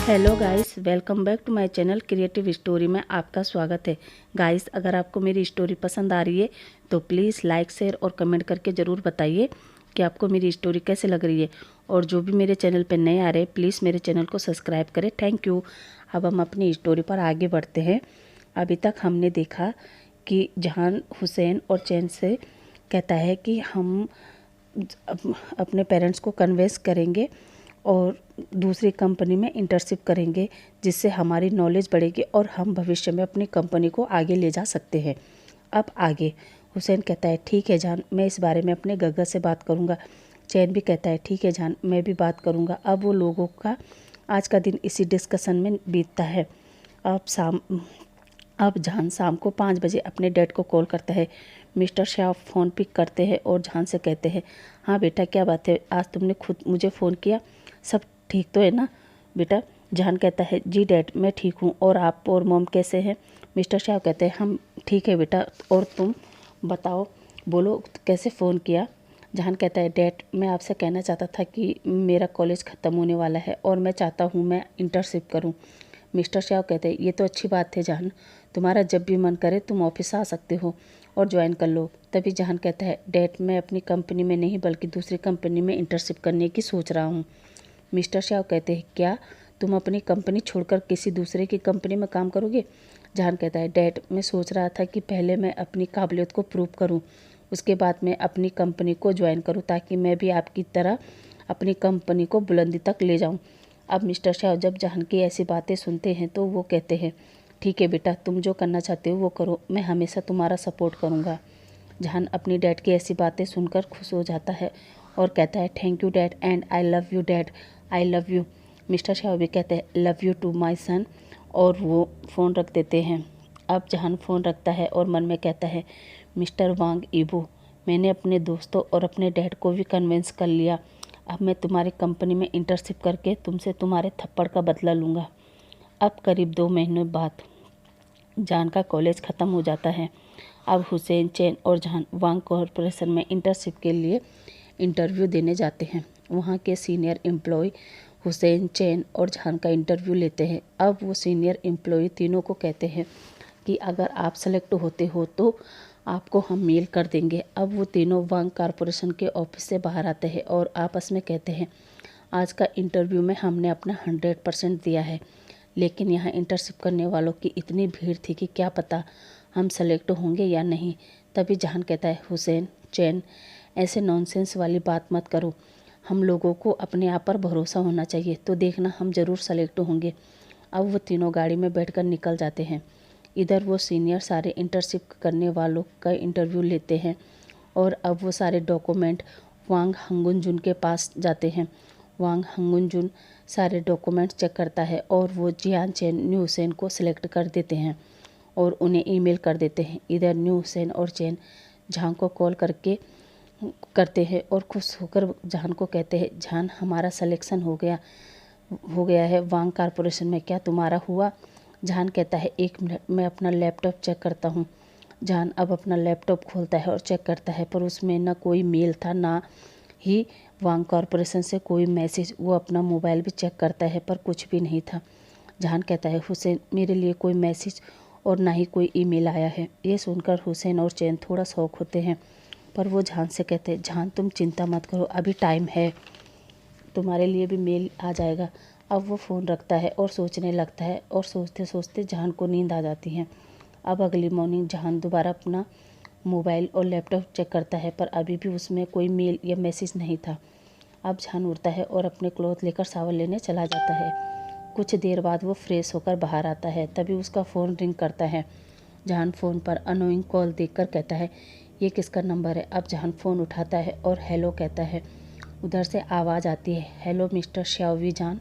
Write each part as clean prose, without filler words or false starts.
Hello guys, welcome back to my channel creative story में आपका स्वागत है। गाइस, अगर आपको मेरी स्टोरी पसंद आ रही है तो प्लीज़ लाइक शेयर और कमेंट करके ज़रूर बताइए कि आपको मेरी स्टोरी कैसे लग रही है। और जो भी मेरे चैनल पर नए आ रहे हैं प्लीज़ मेरे चैनल को सब्सक्राइब करें। Thank you. अब हम अपनी स्टोरी पर आगे बढ़ते हैं। अभी तक हमने देखा कि जहान हुसैन और चैन से कहता है कि हम अपने पेरेंट्स को कन्विंस करेंगे और दूसरी कंपनी में इंटर्नशिप करेंगे, जिससे हमारी नॉलेज बढ़ेगी और हम भविष्य में अपनी कंपनी को आगे ले जा सकते हैं। अब आगे हुसैन कहता है ठीक है जान, मैं इस बारे में अपने गग्गा से बात करूँगा। चैन भी कहता है ठीक है जान, मैं भी बात करूँगा। अब वो लोगों का आज का दिन इसी डिस्कशन में बीतता है। अब जहान शाम को 5 बजे अपने डैड को कॉल करता है। मिस्टर शाह फ़ोन पिक करते हैं और जहान से कहते हैं, हाँ बेटा क्या बात है, आज तुमने खुद मुझे फ़ोन किया, सब ठीक तो है ना बेटा? जहान कहता है जी डैड मैं ठीक हूँ, और आप और मॉम कैसे हैं? मिस्टर शाह कहते हैं हम ठीक है बेटा, और तुम बताओ, बोलो कैसे फ़ोन किया? जहान कहता है डैड मैं आपसे कहना चाहता था कि मेरा कॉलेज ख़त्म होने वाला है और मैं चाहता हूँ मैं इंटर्नशिप करूँ। मिस्टर शाह कहते हैं ये तो अच्छी बात है जहान, तुम्हारा जब भी मन करे तुम ऑफिस आ सकते हो और ज्वाइन कर लो। तभी जहान कहता है डैड मैं अपनी कंपनी में नहीं बल्कि दूसरी कंपनी में इंटर्नशिप करने की सोच रहा हूँ। मिस्टर शाह कहते हैं क्या तुम अपनी कंपनी छोड़कर किसी दूसरे की कंपनी में काम करोगे? जहान कहता है डैड मैं सोच रहा था कि पहले मैं अपनी काबिलियत को प्रूव करूं, उसके बाद मैं अपनी कंपनी को ज्वाइन करूं ताकि मैं भी आपकी तरह अपनी कंपनी को बुलंदी तक ले जाऊं। अब मिस्टर शाह जब जहान की ऐसी बातें सुनते हैं तो वो कहते हैं ठीक है बेटा, तुम जो करना चाहते हो वो करो, मैं हमेशा तुम्हारा सपोर्ट करूँगा। जहान अपनी डैड की ऐसी बातें सुनकर खुश हो जाता है और कहता है thank you dad and I love you dad, I love you. Mister Shah भी कहते हैं लव यू टू माई सन, और वो फ़ोन रख देते हैं। अब जहान फ़ोन रखता है और मन में कहता है मिस्टर वांग ईबो, मैंने अपने दोस्तों और अपने डैड को भी कन्विंस कर लिया। अब मैं तुम्हारी कंपनी में इंटर्नशिप करके तुमसे तुम्हारे थप्पड़ का बदला लूँगा। अब करीब 2 महीनों बाद जहान का कॉलेज ख़त्म हो जाता है। अब हुसैन, चैन और जहान वांग कॉरपोरेशन में इंटर्नशिप के लिए इंटरव्यू देने जाते हैं। वहाँ के सीनियर एम्प्लॉय हुसैन, चैन और जहान का इंटरव्यू लेते हैं। अब वो सीनियर एम्प्लॉय तीनों को कहते हैं कि अगर आप सेलेक्ट होते हो तो आपको हम मेल कर देंगे। अब वो तीनों वांग कॉरपोरेशन के ऑफिस से बाहर आते हैं और आपस में कहते हैं आज का इंटरव्यू में हमने अपना 100% दिया है, लेकिन यहाँ इंटर्नशिप करने वालों की इतनी भीड़ थी कि क्या पता हम सेलेक्ट होंगे या नहीं। तभी जहान कहता है हुसैन, चैन ऐसे नॉनसेंस वाली बात मत करो, हम लोगों को अपने आप पर भरोसा होना चाहिए, तो देखना हम ज़रूर सेलेक्ट होंगे। अब वो तीनों गाड़ी में बैठकर निकल जाते हैं। इधर वो सीनियर सारे इंटर्नशिप करने वालों का इंटरव्यू लेते हैं और अब वो सारे डॉक्यूमेंट वांग हंगुनजुन के पास जाते हैं। वांग हंगुनजुन सारे डॉक्यूमेंट चेक करता है और वो जियान, चैन, न्यू हुसैन को सिलेक्ट कर देते हैं और उन्हें ईमेल कर देते हैं। इधर न्यू हुसैन और चैन जहां को कॉल करते हैं और खुश होकर जहान को कहते हैं जहान हमारा सिलेक्शन हो गया है वांग कॉरपोरेशन में, क्या तुम्हारा हुआ? जहान कहता है 1 मिनट मैं अपना लैपटॉप चेक करता हूँ। जहान अब अपना लैपटॉप खोलता है और चेक करता है, पर उसमें ना कोई मेल था ना ही वांग कॉरपोरेशन से कोई मैसेज। वो अपना मोबाइल भी चेक करता है पर कुछ भी नहीं था। जहान कहता है हुसैन मेरे लिए कोई मैसेज और ना ही कोई ईमेल आया है। ये सुनकर हुसैन और चैन थोड़ा शौक होते हैं, पर वो जहान से कहते हैं जहान तुम चिंता मत करो, अभी टाइम है, तुम्हारे लिए भी मेल आ जाएगा। अब वो फ़ोन रखता है और सोचने लगता है और सोचते सोचते जहान को नींद आ जाती है। अब अगली मॉर्निंग जहान दोबारा अपना मोबाइल और लैपटॉप चेक करता है, पर अभी भी उसमें कोई मेल या मैसेज नहीं था। अब जहान उठता है और अपने क्लॉथ लेकर शावर लेने चला जाता है। कुछ देर बाद वो फ्रेश होकर बाहर आता है, तभी उसका फ़ोन रिंग करता है। जहान फ़ोन पर अनोइंग कॉल देखकर कहता है ये किसका नंबर है? अब जहान फ़ोन उठाता है और हेलो कहता है। उधर से आवाज़ आती है हेलो मिस्टर श्यावी जान,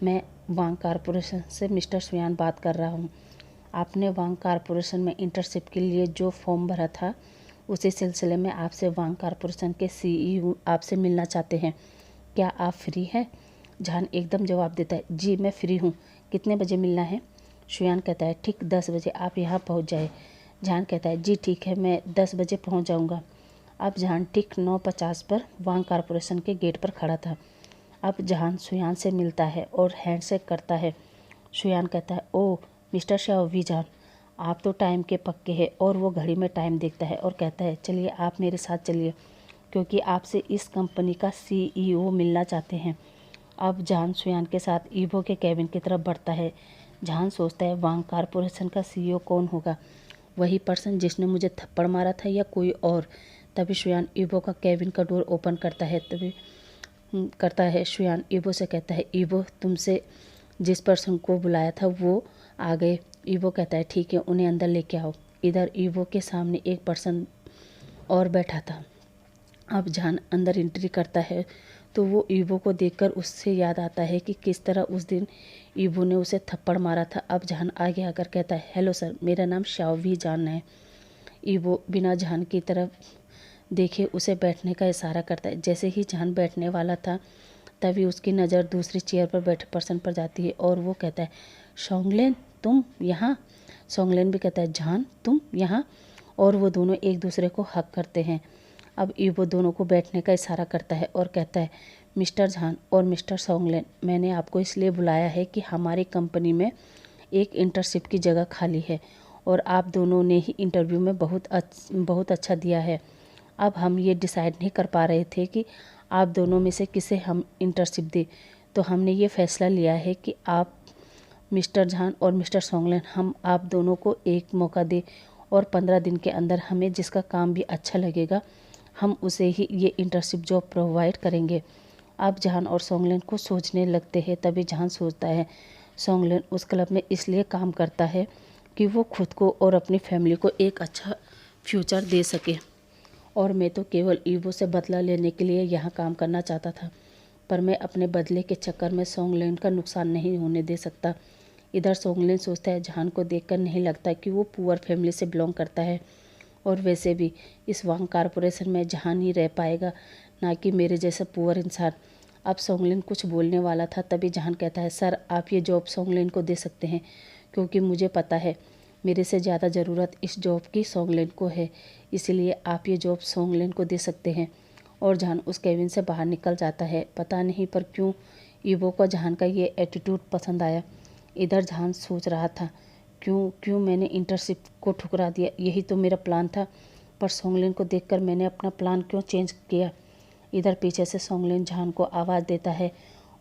मैं वांग कॉरपोरेशन से मिस्टर सुयान बात कर रहा हूँ। आपने वांग कॉरपोरेशन में इंटर्नशिप के लिए जो फॉर्म भरा था उसी सिलसिले में आपसे वांग कॉरपोरेशन के सीईओ आपसे मिलना चाहते हैं, क्या आप फ्री हैं? जहान एकदम जवाब देता है जी मैं फ्री हूँ, कितने बजे मिलना है? सुयान कहता है ठीक 10 बजे आप यहाँ पहुँच जाए। जहान कहता है जी ठीक है, मैं 10 बजे पहुँच जाऊँगा। अब जहान ठीक 9:50 पर वांग कॉरपोरेशन के गेट पर खड़ा था। अब जहान सुयान से मिलता है और हैंडशेक करता है। सुयान कहता है, ओह मिस्टर शाओवी जान, आप तो टाइम के पक्के हैं। और वो घड़ी में टाइम देखता है और कहता है, चलिए आप मेरे साथ चलिए, क्योंकि आपसे इस कंपनी का CEO मिलना चाहते हैं। अब जहान सुयान के साथ ईवो के केबिन की तरफ बढ़ता है। जहान सोचता है, वांग कारपोरेशन का CEO कौन होगा, वही पर्सन जिसने मुझे थप्पड़ मारा था या कोई और। तभी सुयान ईवो का केबिन का डोर ओपन करता है। सुयान ईवो से कहता है, ईवो तुमसे जिस पर्सन को बुलाया था वो आ गए। ईवो कहता है, ठीक है, उन्हें अंदर लेके आओ। इधर ईवो के सामने एक पर्सन और बैठा था। अब जहान अंदर एंट्री करता है तो वो ईवो को देखकर उससे याद आता है कि किस तरह उस दिन ईवो ने उसे थप्पड़ मारा था। अब जहान आगे आकर कहता है, हेलो सर, मेरा नाम शाओवी जान है। ईवो बिना जहान की तरफ देखे उसे बैठने का इशारा करता है। जैसे ही जहान बैठने वाला था तभी उसकी नज़र दूसरी चेयर पर बैठे पर्सन पर जाती है और वो कहता है, सोंगलेन तुम यहाँ। सोंगलेन भी कहता है, जहान तुम यहाँ। और वो दोनों एक दूसरे को हक करते हैं। अब ईवो दोनों को बैठने का इशारा करता है और कहता है, मिस्टर जहान और मिस्टर सोंगलेन, मैंने आपको इसलिए बुलाया है कि हमारी कंपनी में एक इंटर्नशिप की जगह खाली है और आप दोनों ने ही इंटरव्यू में बहुत अच्छा दिया है। अब हम ये डिसाइड नहीं कर पा रहे थे कि आप दोनों में से किसे हम इंटर्नशिप दें, तो हमने ये फैसला लिया है कि आप मिस्टर जहान और मिस्टर सोंगलेन, हम आप दोनों को एक मौका दें और 15 दिन के अंदर हमें जिसका काम भी अच्छा लगेगा हम उसे ही ये इंटर्नशिप जॉब प्रोवाइड करेंगे। अब जहान और सोंगलेन को सोचने लगते हैं। तभी जहान सोचता है, सोंगलेन उस क्लब में इसलिए काम करता है कि वो खुद को और अपनी फैमिली को एक अच्छा फ्यूचर दे सके, और मैं तो केवल ईवो से बदला लेने के लिए यहाँ काम करना चाहता था, पर मैं अपने बदले के चक्कर में सोंगलेन का नुकसान नहीं होने दे सकता। इधर सोंगलेन सोचता है, जहान को देखकर नहीं लगता कि वो पुअर फैमिली से बिलोंग करता है, और वैसे भी इस वांग कारपोरेशन में जहान ही रह पाएगा, ना कि मेरे जैसा पुअर इंसान। अब सोंगलेन कुछ बोलने वाला था तभी जहान कहता है, सर आप ये जॉब सोंगलेन को दे सकते हैं, क्योंकि मुझे पता है मेरे से ज़्यादा ज़रूरत इस जॉब की सोंगलेन को है, इसलिए आप ये जॉब सोंगलेन को दे सकते हैं। और जहान उस केबिन से बाहर निकल जाता है। पता नहीं पर क्यों ईवो को जहान का ये एटीट्यूड पसंद आया। इधर जहान सोच रहा था, क्यों मैंने इंटर्नशिप को ठुकरा दिया, यही तो मेरा प्लान था, पर सोंगलेन को देखकर मैंने अपना प्लान क्यों चेंज किया। इधर पीछे से सोंगलेन जहान को आवाज़ देता है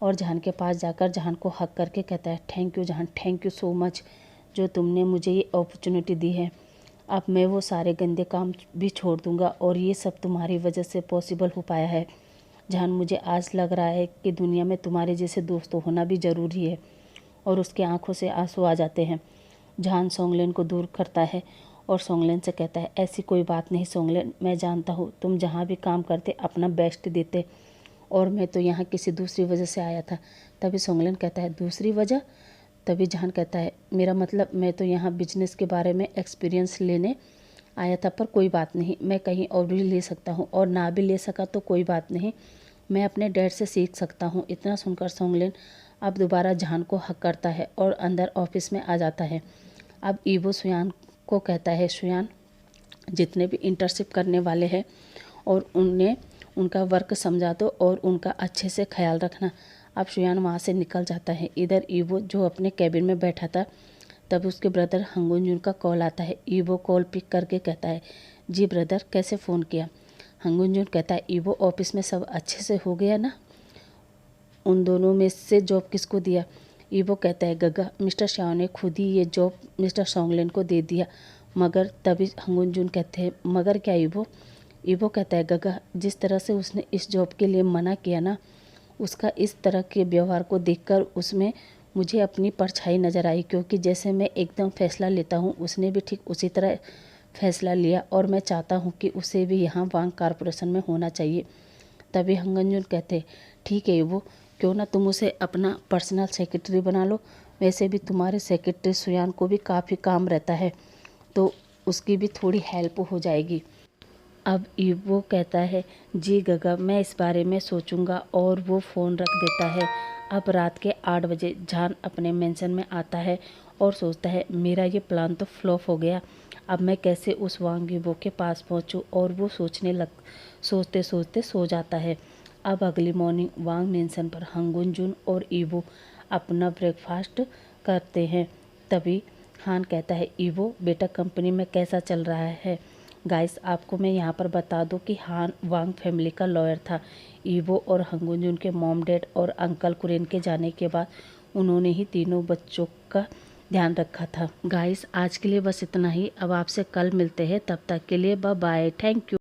और जहान के पास जाकर जहान को हक करके कहता है, थैंक यू जहान, थैंक यू सो मच, जो तुमने मुझे ये अपॉर्चुनिटी दी है। अब मैं वो सारे गंदे काम भी छोड़ दूंगा और ये सब तुम्हारी वजह से पॉसिबल हो पाया है। जहान मुझे आज लग रहा है कि दुनिया में तुम्हारे जैसे दोस्त होना भी ज़रूरी है। और उसकी आंखों से आंसू आ जाते हैं। जहान सोंगलेन को दूर करता है और सोंगलेन से कहता है, ऐसी कोई बात नहीं सोंगलेन, मैं जानता हूँ तुम जहाँ भी काम करते अपना बेस्ट देते, और मैं तो यहाँ किसी दूसरी वजह से आया था। तभी सोंगलेन कहता है, दूसरी वजह? तभी जहान कहता है, मेरा मतलब मैं तो यहाँ बिजनेस के बारे में एक्सपीरियंस लेने आया था, पर कोई बात नहीं, मैं कहीं और भी ले सकता हूँ, और ना भी ले सका तो कोई बात नहीं, मैं अपने डैड से सीख सकता हूँ। इतना सुनकर सोंगलेन अब दोबारा जहान को हक करता है और अंदर ऑफिस में आ जाता है। अब ईवो सुयान को कहता है, सुयान जितने भी इंटर्नशिप करने वाले हैं और उन्हें उनका वर्क समझा दो और उनका अच्छे से ख्याल रखना। अब सुयान वहाँ से निकल जाता है। इधर ईवो जो अपने कैबिन में बैठा था, तब उसके ब्रदर हंगुंजुन का कॉल आता है। ईवो कॉल पिक करके कहता है, जी ब्रदर, कैसे फ़ोन किया? हंगुंजुन कहता है, ईवो ऑफिस में सब अच्छे से हो गया ना? उन दोनों में से जॉब किसको दिया? ईवो कहता है, गगा, मिस्टर शाओ ने खुद ही ये जॉब मिस्टर सोंगलेन को दे दिया। मगर? तभी हंगुंजुन कहते हैं, मगर क्या ईवो? ईवो कहता है, गगा, जिस तरह से उसने इस जॉब के लिए मना किया ना, उसका इस तरह के व्यवहार को देखकर उसमें मुझे अपनी परछाई नज़र आई, क्योंकि जैसे मैं एकदम फैसला लेता हूँ उसने भी ठीक उसी तरह फैसला लिया, और मैं चाहता हूँ कि उसे भी यहाँ वांग कारपोरेशन में होना चाहिए। तभी हंगंजुन कहते, ठीक है वो, क्यों ना तुम उसे अपना पर्सनल सेक्रेटरी बना लो, वैसे भी तुम्हारे सेक्रेटरी सुयान को भी काफ़ी काम रहता है, तो उसकी भी थोड़ी हेल्प हो जाएगी। अब ईवो कहता है, जी गगा, मैं इस बारे में सोचूंगा, और वो फ़ोन रख देता है। अब रात के 8 बजे जहान अपने मेंशन में आता है और सोचता है, मेरा ये प्लान तो फ्लॉप हो गया, अब मैं कैसे उस वांग ईवो के पास पहुंचूं, और वो सोचते सोचते सो जाता है। अब अगली मॉर्निंग वांग मेंशन पर हंगुन जुन और ईवो अपना ब्रेकफास्ट करते हैं। तभी हान कहता है, ईवो बेटा कंपनी में कैसा चल रहा है। गाइस आपको मैं यहाँ पर बता दूँ कि हान वांग फैमिली का लॉयर था। ईवो और हंगुन जुन के मॉम डैड और अंकल कुरेन के जाने के बाद उन्होंने ही तीनों बच्चों का ध्यान रखा था। गाइस आज के लिए बस इतना ही। अब आपसे कल मिलते हैं, तब तक के लिए बाय बाय, थैंक यू।